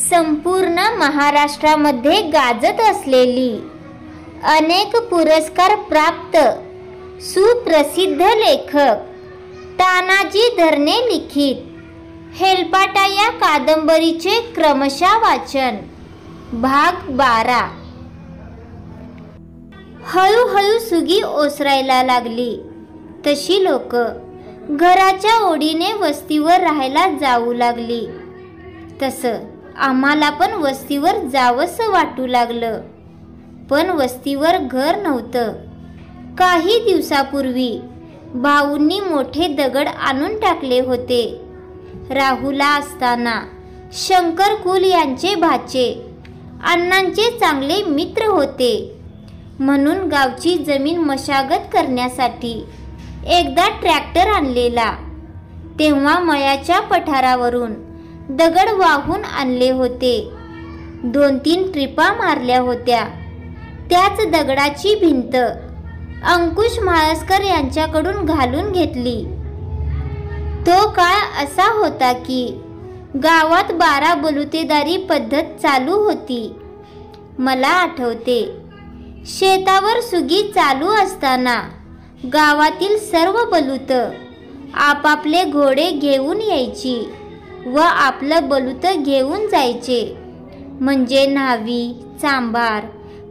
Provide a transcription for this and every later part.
संपूर्ण महाराष्ट्रामध्ये गाजत असलेली, अनेक पुरस्कार प्राप्त सुप्रसिद्ध लेखक तानाजी धरणे लिखित हेलपाटा या कादंबरीचे क्रमशः वाचन. भाग 12. हळूहळू सुगी ओसरायला लागली तशी लोक घराच्या ओढीने वस्तीवर राहायला जाऊ लागली. तसं आम्हाला पण वस्तीवर जावंसं वाटू लागलं. पण वस्तीवर घर नव्हतं. काही दिवसापूर्वी भाऊंनी मोठे दगड आणून टाकले होते. राहुला असताना शंकर कुल यांचे भाचे अण्णांचे चांगले मित्र होते. म्हणून गावची जमीन मशागत करण्यासाठी एकदा ट्रॅक्टर आणलेला. तेव्हा मळ्याच्या पठारावरून दगड वाहून आणले होते. 2-3 ट्रिपा मारल्या होत्या. त्याच दगडाची भिंत अंकुश म्हाळसकर यांच्याकडून घालून घेतली. तो काळ असा होता की गावात 12 बलुतेदारी पद्धत चालू होती. मला आठवते, शेतावर सुगी चालू असताना गावातील सर्व बलुत आपापले घोडे घेऊन यायची व आपलं बलुत घेऊन जायचे. म्हणजे न्हावी, चांभार,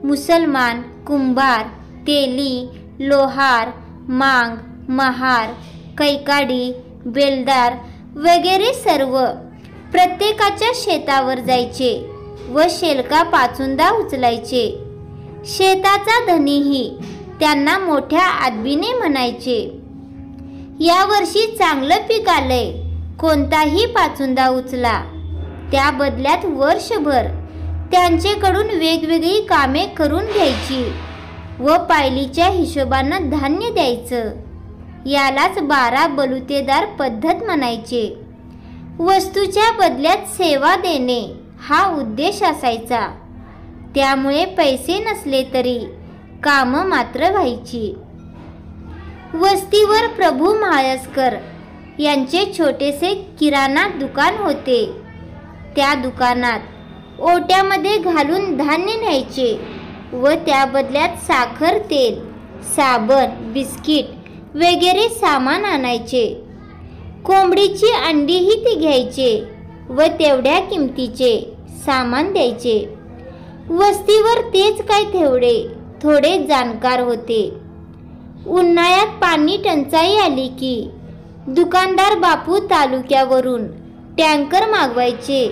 मुसलमान, कुंभार, तेली, लोहार, मांग, महार, कैकाडी, बेलदार वगैरे सर्व प्रत्येकाच्या शेतावर जायचे व शेलका पाचुंदा उचलायचे. शेताचा धनीही त्यांना मोठ्या आदबीने म्हणायचे. या वर्षी चांगलं पीक आलंय, कोणताही पाचुंदा उचला. त्या बदल्यात वर्षभर त्यांचेकडून वेगवेगळी कामे करून घ्यायची व पायलीच्या हिशोबानं धान्य द्यायचं. यालाच 12 बलुतेदार पद्धत म्हणायचे. वस्तूच्या बदल्यात सेवा देणे हा उद्देश असायचा. त्यामुळे पैसे नसले तरी कामं मात्र व्हायची. वस्तीवर प्रभू म्हाळसकर यांचे छोटेसे किराणा दुकान होते. त्या दुकानात ओट्यामध्ये घालून धान्य न्यायचे व त्या बदल्यात साखर, तेल, साबण, बिस्किट वगैरे सामान आणायचे. कोंबडीची अंडीही ते घ्यायचे व तेवढ्या किमतीचे सामान द्यायचे. वस्तीवर तेच काय तेवढे थोडे जाणकार होते. उन्हाळ्यात पाणी टंचाई आली की दुकानदार बापू तालुक्यावरून टँकर मागवायचे.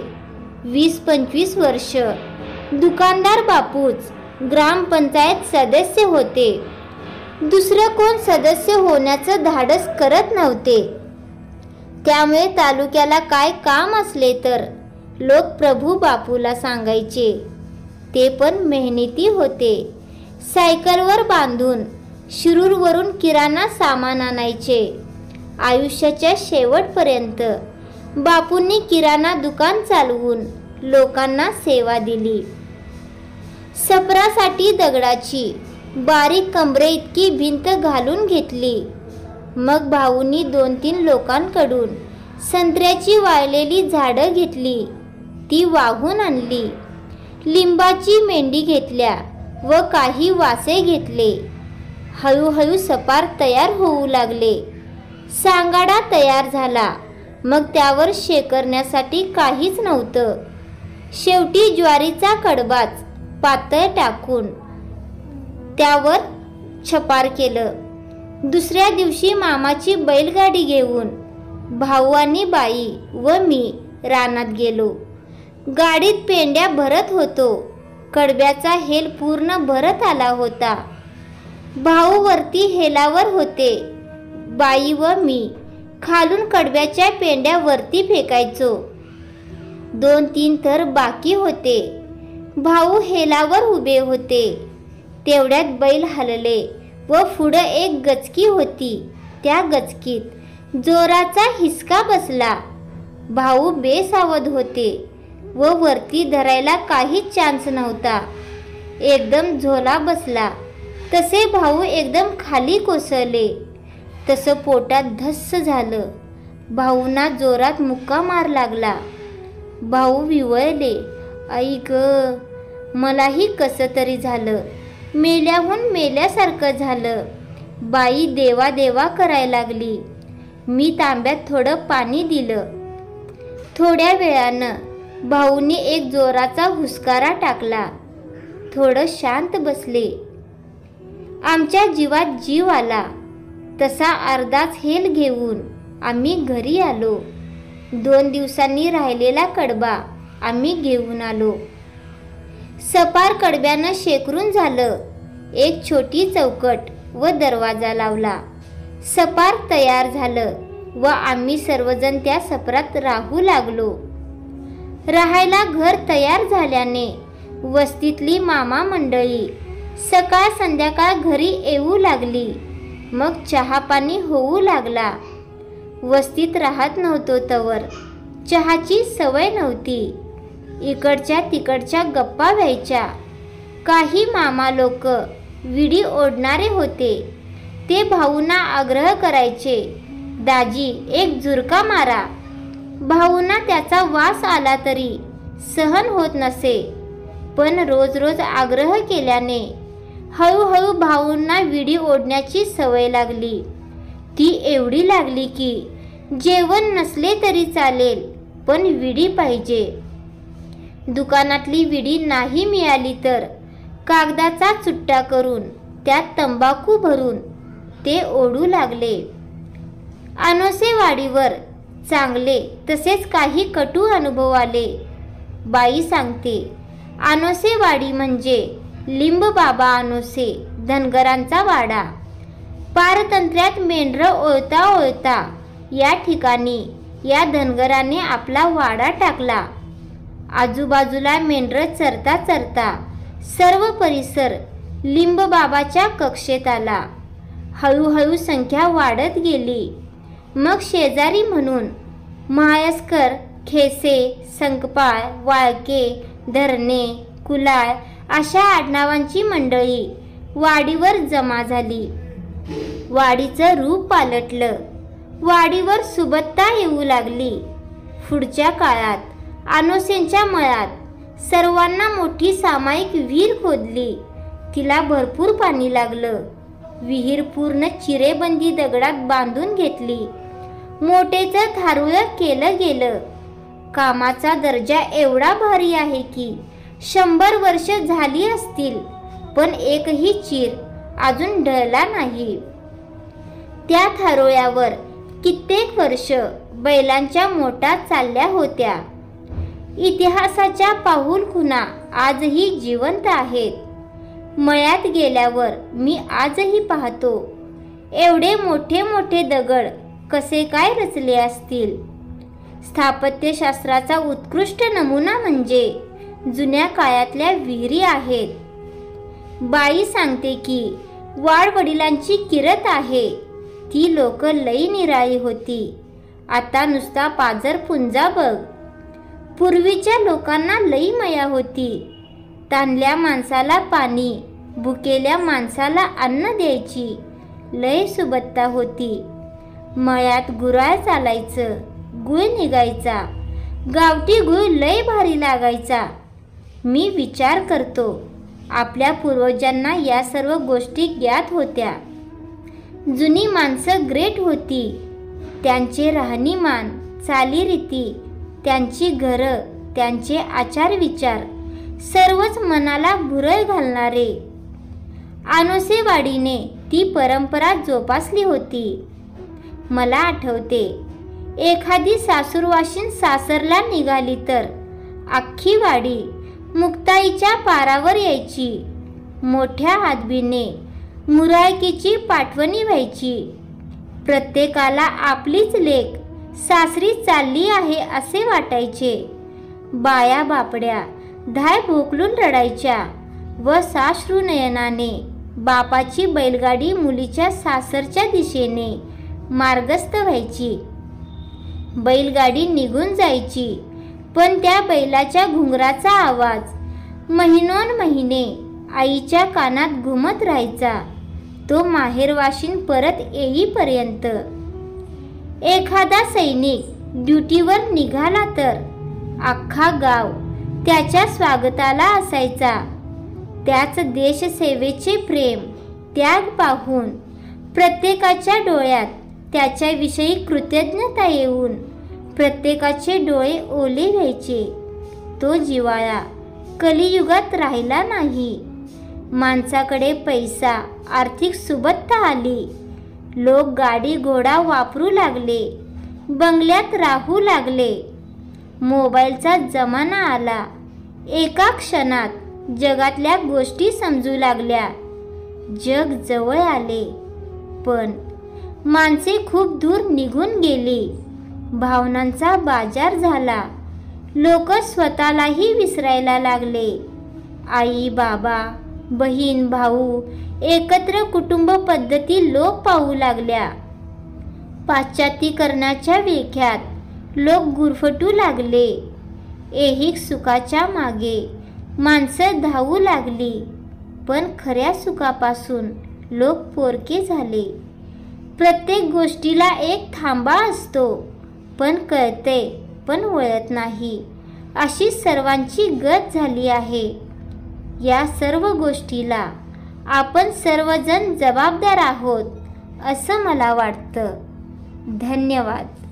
20-25 वर्ष दुकानदार बापूच ग्रामपंचायत सदस्य होते. दुसरं कोण सदस्य होण्याचं धाडस करत नव्हते. त्यामुळे तालुक्याला काय काम असले तर लोक प्रभू बापूला सांगायचे. ते पण मेहनती होते. सायकलवर बांधून शिरूरवरून किराणा सामान आणायचे. आयुष्याच्या शेवटपर्यंत बापूंनी किराणा दुकान चालवून लोकांना सेवा दिली. सपरासाठी दगडाची बारीक कमरे इतकी भिंत घालून घेतली. मग भाऊंनी 2-3 लोकांकडून संत्र्याची वाळलेली झाडं घेतली, ती वाहून आणली. लिंबाची मेंढी घेतल्या व काही वासे घेतले. हळूहळू सपार तयार होऊ लागले. सांगाडा तयार झाला. मग त्यावर शेकरण्यासाठी काहीच नव्हतं. शेवटी ज्वारीचा कडबाच पातळ टाकून त्यावर छपार केलं. दुसऱ्या दिवशी मामाची बैलगाडी घेऊन भाऊ आणि बाई व मी रानात गेलो. गाडीत पेंड्या भरत होतो. कडब्याचा हेल पूर्ण भरत आला होता. भाऊ वरती हेलावर होते. बाई व मी खालून कडब्याच्या पेंड्या वरती फेकायचो. 2-3 थर बाकी होते. भाऊ हेलावर उभे होते. तेवढ्यात बैल हलले व पुढं एक गचकी होती. त्या गचकीत जोराचा हिसका बसला. भाऊ बेसावध होते व वरती धरायला काहीच चान्स नव्हता. एकदम झोला बसला. तसे भाऊ एकदम खाली कोसळले. तसं पोटात धस्स झालं. भाऊंना जोरात मुक्का मार लागला. भाऊ विवळले. आई ग, मलाही कसं तरी झालं, मेल्याहून मेल्यासारखं झालं. बाई देवा देवा करायला लागली. मी तांब्यात थोडं पाणी दिलं. थोड्या वेळानं भाऊने एक जोराचा हुसकारा टाकला. थोडं शांत बसले. आमच्या जीवात जीव आला. तसा अर्धाच हेल घेऊन आम्ही घरी आलो. 2 दिवसांनी राहिलेला कडबा आम्ही घेऊन आलो. सपार कडब्यानं शेकरून झालं. एक छोटी चौकट व दरवाजा लावला. सपार तयार झालं व आम्ही सर्वजण त्या सपरात राहू लागलो. राहायला घर तयार झाल्याने वस्तीतली मामा मंडळी सकाळ संध्याकाळ घरी येऊ लागली. मग चहा पाणी होऊ लागला. वस्तीत राहत नव्हतो तवर चहाची सवय नव्हती. इकडच्या तिकडच्या गप्पा व्हायच्या. काही मामा लोक विडी ओढणारे होते. ते भाऊंना आग्रह करायचे, दाजी एक झुरका मारा. भाऊंना त्याचा वास आला तरी सहन होत नसे. पण रोज रोज आग्रह केल्याने हळूहळू भाऊंना विडी ओढण्याची सवय लागली. ती एवढी लागली की जेवण नसले तरी चालेल, पण विडी पाहिजे. दुकानातली विडी नाही मिळाली तर कागदाचा चुट्टा करून त्यात तंबाखू भरून ते ओढू लागले. अनोसेवाडीवर चांगले तसेच काही कटू अनुभव आले. बाई सांगते, अनोसेवाडी म्हणजे लिंबबाबा अनोसे धनगरांचा वाडा. पारतंत्र्यात मेंढरं ओळता ओळता या ठिकाणी या धनगराने आपला वाडा टाकला. आजूबाजूला मेंढरं चरता चरता सर्व परिसर लिंबबाबाच्या कक्षेत आला. हळूहळू संख्या वाढत गेली. मग शेजारी म्हणून महायस्कर, खेसे, संकपाळ, वाळके, धरणे, कुलाळ अशा आडनावांची मंडळी वाडीवर जमा झाली. वाडीचं रूप पालटलं. वाडीवर सुबत्ता येऊ लागली. पुढच्या काळात अनोसेंच्या मळ्यात सर्वांना मोठी सामायिक विहीर खोदली. तिला भरपूर पाणी लागलं. विहीर पूर्ण चिरेबंदी दगडात बांधून घेतली. मोटेचं थारुळं केलं गेलं. कामाचा दर्जा एवढा भारी आहे की 100 वर्ष झाली असतील, पण एकही चीर अजून ढळला नाही. त्या थारोळ्यावर कित्येक वर्ष बैलांच्या मोटा चालल्या होत्या. इतिहासाच्या पाऊलखुणा आजही जिवंत आहेत. मळ्यात गेल्यावर मी आजही पाहतो, एवढे मोठे मोठे दगड कसे काय रचले असतील. स्थापत्यशास्त्राचा उत्कृष्ट नमुना म्हणजे जुन्या काळातल्या विहिरी आहेत. बाई सांगते की वाडवडिलांची किरत आहे. ती लोक लई निराळी होती. आता नुसता पाजर पुंजा बघ. पूर्वीच्या लोकांना लई मया होती. ताणल्या माणसाला पाणी, भुकेल्या माणसाला अन्न द्यायची. लय सुबत्ता होती. मळ्यात गुराळ चालायचं, गुळ निघायचा. गावठी गुळ लय भारी लागायचा. मी विचार करतो, आपल्या पूर्वजांना या सर्व गोष्टी ज्ञात होत्या. जुनी माणसं ग्रेट होती. त्यांचे राहणीमान, चालीरीती, त्यांची घरं, त्यांचे आचार विचार सर्वच मनाला भुरळ घालणारे. अनोसेवाडीने ती परंपरा जोपासली होती. मला आठवते, एखादी सासूरवाशीन सासरला निघाली तर अख्खी वाडी मुक्ताईच्या पारावर यायची. मोठ्या हातबीने मुरायकीची पाठवणी व्हायची. प्रत्येकाला आपलीच लेक सासरी चालली आहे असे वाटायचे. बाया बापड्या धाय भोकलून रडायच्या व साश्रू नयनाने बापाची बैलगाडी मुलीच्या सासरच्या दिशेने मार्गस्थ व्हायची. बैलगाडी निघून जायची, पण त्या बैलाच्या घुंगराचा आवाज महिनोन महिने आईच्या कानात घुमत राहायचा, तो माहेरवाशीन परत येईपर्यंत. एखादा सैनिक ड्युटीवर निघाला तर अख्खा गाव त्याच्या स्वागताला असायचा. त्याच देशसेवेचे प्रेम, त्याग पाहून प्रत्येकाच्या डोळ्यात त्याच्याविषयी कृतज्ञता येऊन प्रत्येकाचे डोळे ओले व्हायचे. तो जिव्हाळा कलियुगात राहिला नाही. माणसाकडे पैसा, आर्थिक सुबत्ता आली. लोक गाडी घोडा वापरू लागले, बंगल्यात राहू लागले. मोबाईलचा जमाना आला. एका क्षणात जगातल्या गोष्टी समजू लागल्या. जग जवळ आले, पण माणसे खूप दूर निघून गेली. भावनांचा बाजार झाला. लोक स्वतःलाही विसरायला लागले. आई बाबा, बहीण भाऊ, एकत्र कुटुंब पद्धती लोप पाहू लागल्या. पाश्चात्तीकरणाच्या विळख्यात लोक गुरफटू लागले. ऐहिक सुखाच्या मागे माणसं धावू लागली. पण खऱ्या सुखापासून लोक पोरके झाले. प्रत्येक गोष्टीला एक थांबा असतो, पण कळते पण वळत नाही, अशी सर्वांची गत झाली आहे. या सर्व गोष्टीला आपण सर्वजण जबाबदार आहोत असं मला वाटतं. धन्यवाद.